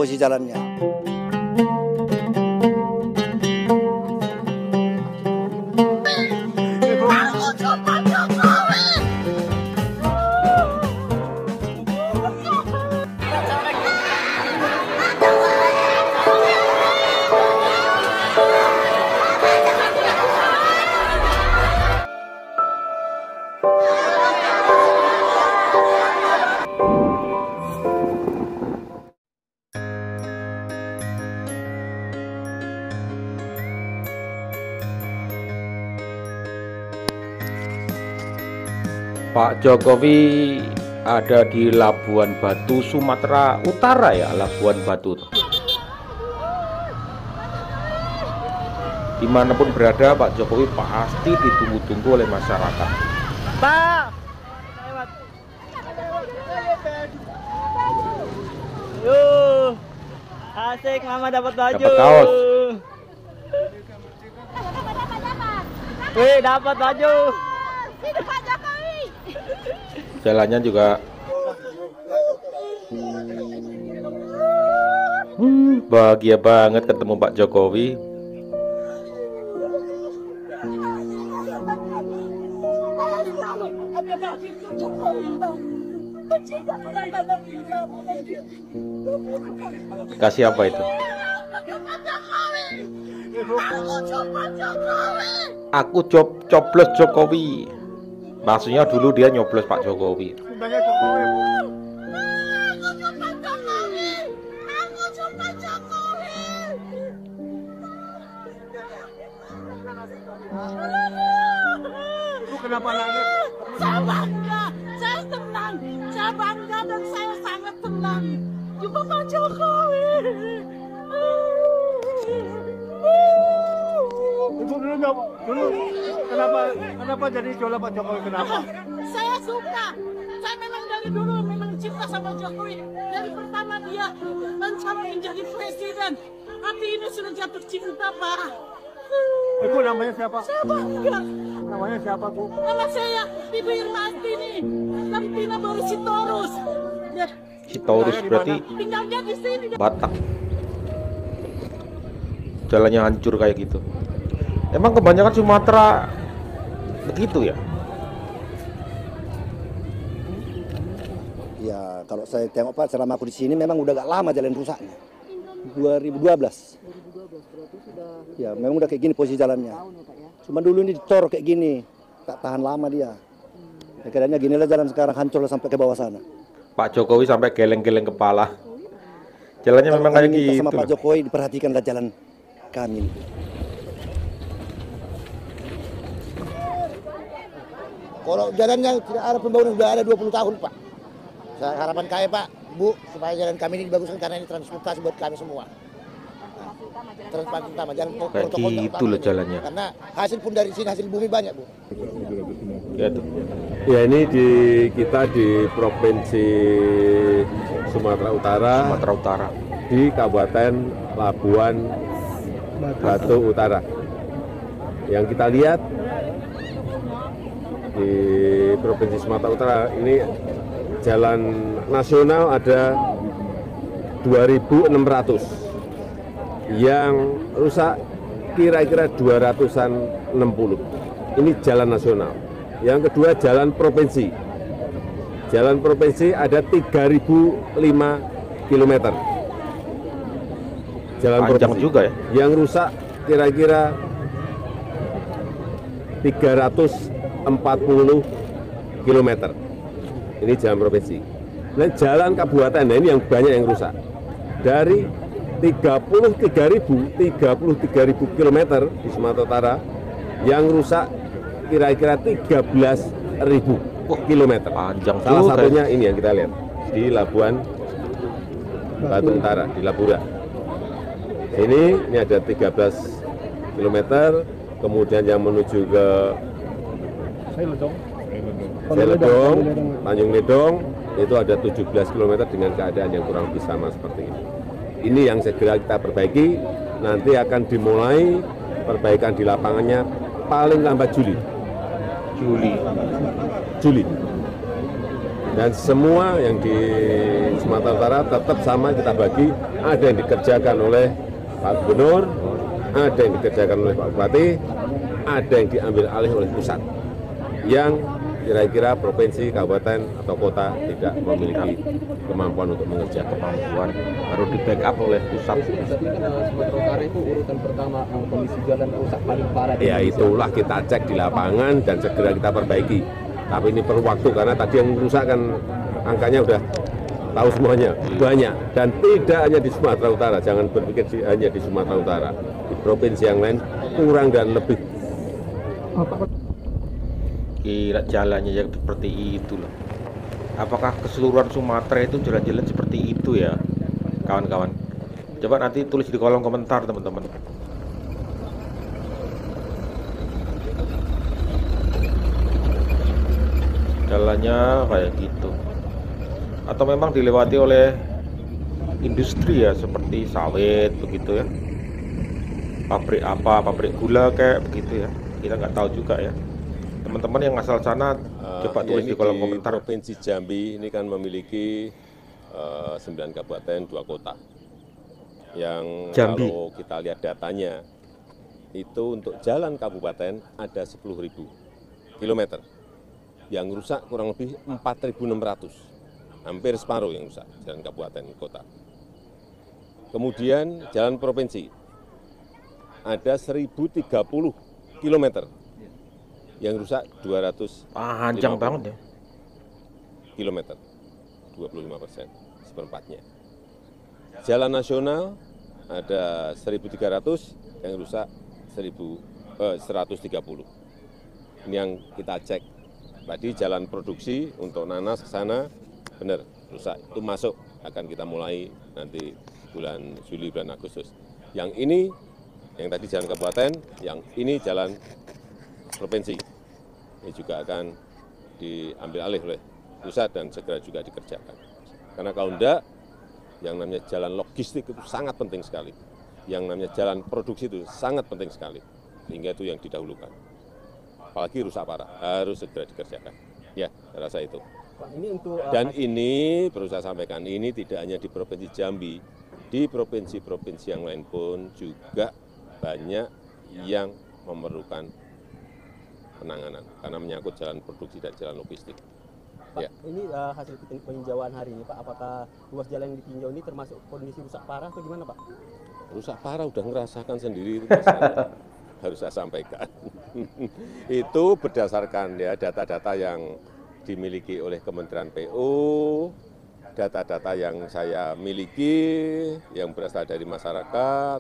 posisi jalannya. Pak Jokowi ada di Labuan Batu, Sumatera Utara ya, Labuan Batu. Dimanapun berada, Pak Jokowi pasti ditunggu-tunggu oleh masyarakat. Pak, yuh, asik mama dapat baju. Dapat kaos. Wih, dapat baju. Hidup Pak Jokowi. Jalannya juga bahagia banget ketemu Pak Jokowi. Kasih apa itu? Aku coblos Jokowi. Maksudnya dulu dia nyoblos Pak Jokowi. Kenapa nangis? Saya bangga, saya senang, saya bangga dan saya sangat senang. Jumpa Pak Jokowi. Ibu dulu kenapa jadi idola Pak Jokowi, kenapa? Saya suka. Saya memang dari dulu memang cinta sama Jokowi. Dari pertama dia mencari menjadi presiden. Hati ini sudah jatuh cinta, Pak. Ibu namanya siapa? Saya bangga. Namanya siapa, Bu? Nama saya Ibu Irma Astini. Lampina baru Sitorus. Ya, Sitorus berarti tinggalnya di sini. Batak. Jalannya hancur kayak gitu. Emang kebanyakan Sumatera begitu ya? Ya kalau saya tengok Pak, selama aku di sini memang udah gak lama jalan rusaknya. 2012. Berarti sudah Ya memang udah kayak gini posisi jalannya. tahun ya Pak ya. Cuma dulu ini ditor kayak gini, tak tahan lama dia. Ya, keadaannya gini lah jalan sekarang, hancur lah sampai ke bawah sana. Pak Jokowi sampai geleng-geleng kepala. Jalannya memang kayak Kami minta gitu. sama Pak Jokowi diperhatikanlah jalan kami. Kalau jalannya tidak ada pembangunan, sudah ada 20 tahun Pak. Harapan kami Pak, Bu, supaya jalan kami ini dibaguskan karena ini transportasi buat kami semua. Transportasi utama, jalan Kayak protokol gitu utama loh ini. jalannya. Karena hasil pun dari sini, hasil bumi banyak Bu. Ya, tuh. Ya ini kita di Provinsi Sumatera Utara, Sumatera Utara. di Kabupaten Labuan Batu Utara. Yang kita lihat di Provinsi Sumatera Utara ini jalan nasional ada 2.600, yang rusak kira-kira 260. Ini jalan nasional. Yang kedua jalan provinsi. Jalan provinsi ada 3.005 km. Jalan Panjang provinsi juga ya. yang rusak kira-kira 340 km. Ini jalan provinsi. Dan jalan kabupaten, nah ini yang banyak yang rusak. Dari 33.000 km di Sumatera Utara, yang rusak kira-kira 13.000 km. Panjang Salah juga. satunya ini yang kita lihat di Labuan Batu Utara, di Lapura. Ini ada 13 km, kemudian yang menuju ke Seledong, Tanjung Ledong, itu ada 17 km dengan keadaan yang kurang lebih sama seperti ini. Ini yang segera kita perbaiki, nanti akan dimulai perbaikan di lapangannya paling lambat Juli. Dan semua yang di Sumatera Utara tetap sama kita bagi, ada yang dikerjakan oleh Pak Gubernur, ada yang dikerjakan oleh Pak Bupati, ada yang diambil alih oleh pusat. Yang kira-kira provinsi, kabupaten, atau kota tidak memiliki kemampuan untuk mengerjakan. Kemampuan baru di backup oleh pusat. Tapi kan Sumatera Utara itu urutan pertama kondisi jalan rusak paling parah. Ya itulah kita cek di lapangan dan segera kita perbaiki. Tapi ini perlu waktu karena tadi yang rusak kan angkanya udah tahu semuanya, banyak. Dan tidak hanya di Sumatera Utara, jangan berpikir hanya di Sumatera Utara. Di provinsi yang lain kurang dan lebih. Kira jalannya yang seperti itu loh. Apakah keseluruhan Sumatera itu jalan-jalan seperti itu ya, kawan-kawan? Coba nanti tulis di kolom komentar, teman-teman. Jalannya kayak gitu. Atau memang dilewati oleh industri ya, seperti sawit begitu ya. Pabrik apa, pabrik gula kayak begitu ya. Kita nggak tahu juga ya. Teman-teman yang asal sana coba tulis di kolom komentar. Provinsi Jambi ini kan memiliki 9 kabupaten, 2 kota. Yang Jambi. kalau kita lihat datanya, itu untuk jalan kabupaten ada 10.000 km. Yang rusak kurang lebih 4.600. Hampir separuh yang rusak, jalan kabupaten kota. Kemudian jalan provinsi ada 1.030 km. Yang rusak 200 Panjang banget ya. kilometer, 25%, seperempatnya. Jalan nasional ada 1.300, yang rusak 130. Ini yang kita cek. Tadi jalan produksi untuk nanas ke sana, benar, rusak. Itu masuk, akan kita mulai nanti bulan Juli, bulan Agustus. Yang ini, yang tadi jalan kabupaten, yang ini jalan provinsi. Ini juga akan diambil alih oleh pusat dan segera juga dikerjakan. Karena kalau enggak, yang namanya jalan logistik itu sangat penting sekali. Yang namanya jalan produksi itu sangat penting sekali. Sehingga itu yang didahulukan. Apalagi rusak parah, harus segera dikerjakan. Ya, saya rasa itu. Dan ini, perlu saya sampaikan, ini tidak hanya di Provinsi Jambi. Di provinsi-provinsi yang lain pun juga banyak yang memerlukan penanganan karena menyangkut jalan produksi dan jalan logistik. Pak, ini hasil peninjauan hari ini, Pak, apakah ruas jalan yang ditinjau ini termasuk kondisi rusak parah atau gimana, Pak? Rusak parah udah ngerasakan sendiri, harus saya sampaikan. Itu berdasarkan ya data-data yang dimiliki oleh Kementerian PU, data-data yang saya miliki, yang berasal dari masyarakat,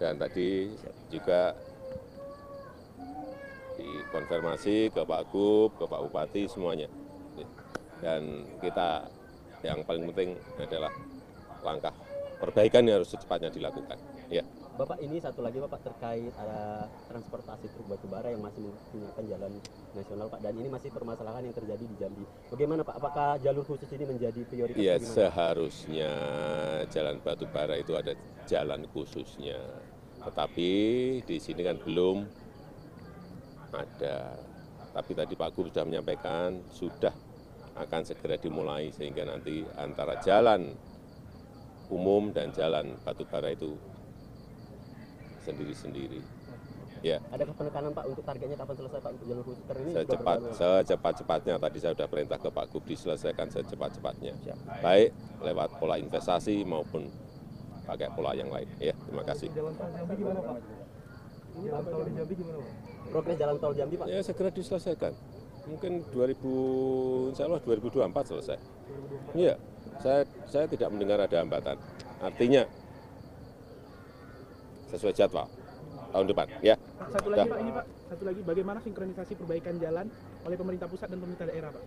dan tadi juga dikonfirmasi ke Pak Gub, ke Pak Bupati, semuanya. Dan kita yang paling penting adalah langkah perbaikan yang harus secepatnya dilakukan. Ya. Bapak, ini satu lagi Bapak terkait transportasi truk batubara yang masih menggunakan jalan nasional, Pak, dan ini masih permasalahan yang terjadi di Jambi. Bagaimana Pak? Apakah jalur khusus ini menjadi prioritas? Ya, seharusnya jalan batubara itu ada jalan khususnya. Tetapi di sini kan belum ada. Tapi tadi Pak Gub sudah menyampaikan sudah akan segera dimulai sehingga nanti antara jalan umum dan jalan batubara itu sendiri-sendiri. Ya. Adakah penekanan Pak untuk targetnya kapan selesai Pak untuk jalur khusus? Ini Secepat-cepatnya tadi saya sudah perintah ke Pak Gub diselesaikan secepat-cepatnya. Baik lewat pola investasi maupun pakai pola yang lain. Ya, terima kasih. Jalan tol Jambi gimana, Pak? Ini tol di Jambi gimana, Pak? Progres jalan tol Jambi, Pak? Ya, segera diselesaikan. Mungkin insya Allah 2024 selesai. Iya, saya tidak mendengar ada hambatan. Artinya sesuai jadwal tahun depan, ya. Pak, satu lagi Pak, ini Pak, satu lagi, bagaimana sinkronisasi perbaikan jalan oleh pemerintah pusat dan pemerintah daerah, Pak?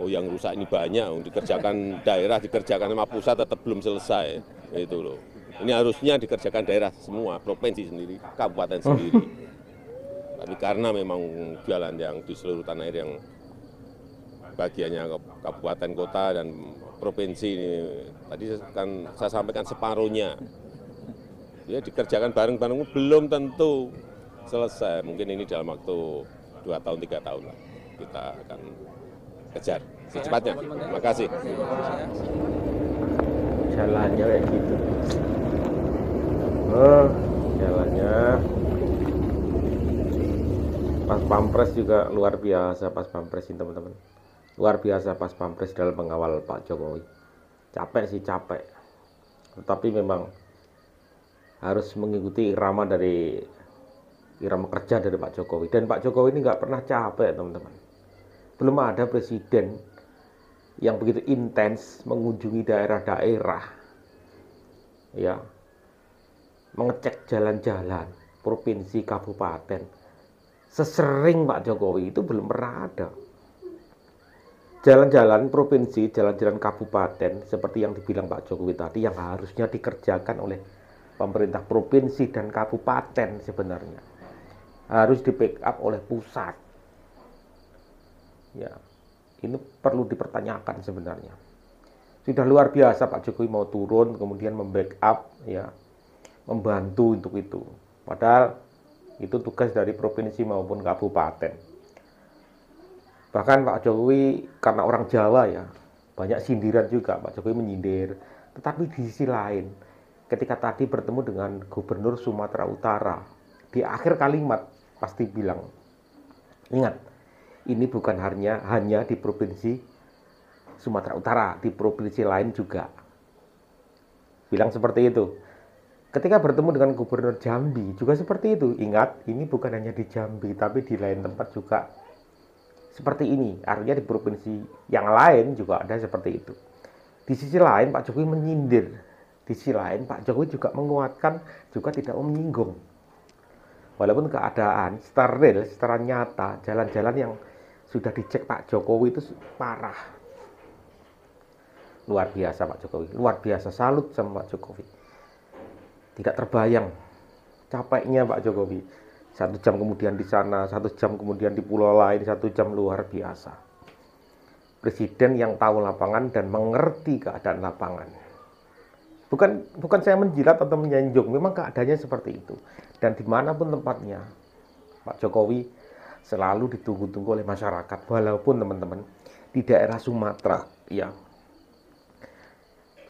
Oh, yang rusak ini banyak, dikerjakan daerah, dikerjakan sama pusat tetap belum selesai, itu loh. Ini harusnya dikerjakan daerah semua, provinsi sendiri, kabupaten sendiri. Tapi karena memang jalan yang di seluruh tanah air yang bagiannya kabupaten, kota, dan provinsi ini, tadi kan saya sampaikan separuhnya. Ya, dikerjakan bareng-bareng belum tentu selesai. Mungkin ini dalam waktu 2 tahun, 3 tahun lah kita akan kejar secepatnya. Terima kasih. Jalannya kayak gitu. Jalannya. Pas Pampres juga luar biasa, pas Pampres ini teman-teman. Luar biasa pas Pampres dalam mengawal Pak Jokowi. Capek sih, capek. Tetapi memang harus mengikuti irama kerja dari Pak Jokowi. Dan Pak Jokowi ini nggak pernah capek teman-teman. Belum ada presiden yang begitu intens mengunjungi daerah-daerah, ya, mengecek jalan-jalan provinsi, kabupaten, sesering Pak Jokowi itu belum pernah ada. Jalan-jalan provinsi, jalan-jalan kabupaten seperti yang dibilang Pak Jokowi tadi, yang harusnya dikerjakan oleh pemerintah provinsi dan kabupaten sebenarnya harus di backup oleh pusat. Ya, ini perlu dipertanyakan sebenarnya. Sudah luar biasa Pak Jokowi mau turun kemudian membackup, ya, membantu untuk itu. Padahal itu tugas dari provinsi maupun kabupaten. Bahkan Pak Jokowi karena orang Jawa ya, banyak sindiran juga Pak Jokowi menyindir. Tetapi di sisi lain, ketika tadi bertemu dengan Gubernur Sumatera Utara, di akhir kalimat pasti bilang, ingat, ini bukan hanya di provinsi Sumatera Utara, di provinsi lain juga. Bilang seperti itu. Ketika bertemu dengan Gubernur Jambi juga seperti itu. Ingat, ini bukan hanya di Jambi, tapi di lain tempat juga seperti ini. Artinya di provinsi yang lain juga ada seperti itu. Di sisi lain Pak Jokowi menyindir. Di sisi lain Pak Jokowi juga menguatkan, juga tidak menyinggung. Walaupun keadaan secara real, secara nyata, jalan-jalan yang sudah dicek Pak Jokowi itu parah. Luar biasa Pak Jokowi, luar biasa, salut sama Pak Jokowi. Tidak terbayang capeknya Pak Jokowi. 1 jam kemudian di sana, 1 jam kemudian di pulau lain, 1 jam, luar biasa. Presiden yang tahu lapangan dan mengerti keadaan lapangan. Bukan saya menjilat atau menyanjung, memang keadaannya seperti itu. Dan dimanapun tempatnya, Pak Jokowi selalu ditunggu-tunggu oleh masyarakat. Walaupun teman-teman di daerah Sumatera, ya,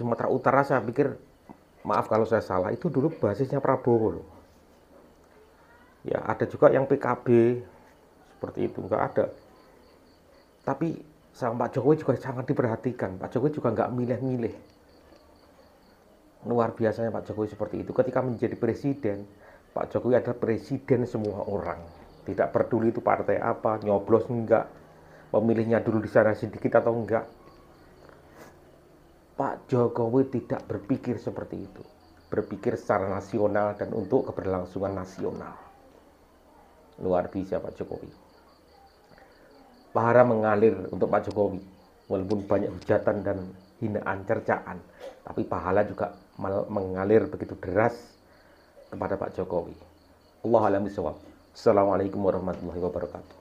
Sumatera Utara saya pikir, maaf kalau saya salah, itu dulu basisnya Prabowo loh. Ya, ada juga yang PKB seperti itu, enggak ada. Tapi sama Pak Jokowi juga sangat diperhatikan. Pak Jokowi juga enggak milih-milih. Luar biasanya Pak Jokowi seperti itu. Ketika menjadi presiden, Pak Jokowi adalah presiden semua orang. Tidak peduli itu partai apa, nyoblos enggak, pemilihnya dulu di sana sedikit atau enggak. Pak Jokowi tidak berpikir seperti itu. Berpikir secara nasional dan untuk keberlangsungan nasional. Luar biasa Pak Jokowi. Pahala mengalir untuk Pak Jokowi. Walaupun banyak hujatan dan hinaan, cercaan, tapi pahala juga mengalir begitu deras kepada Pak Jokowi. Allahu a'lam bishawab. Assalamualaikum warahmatullahi wabarakatuh.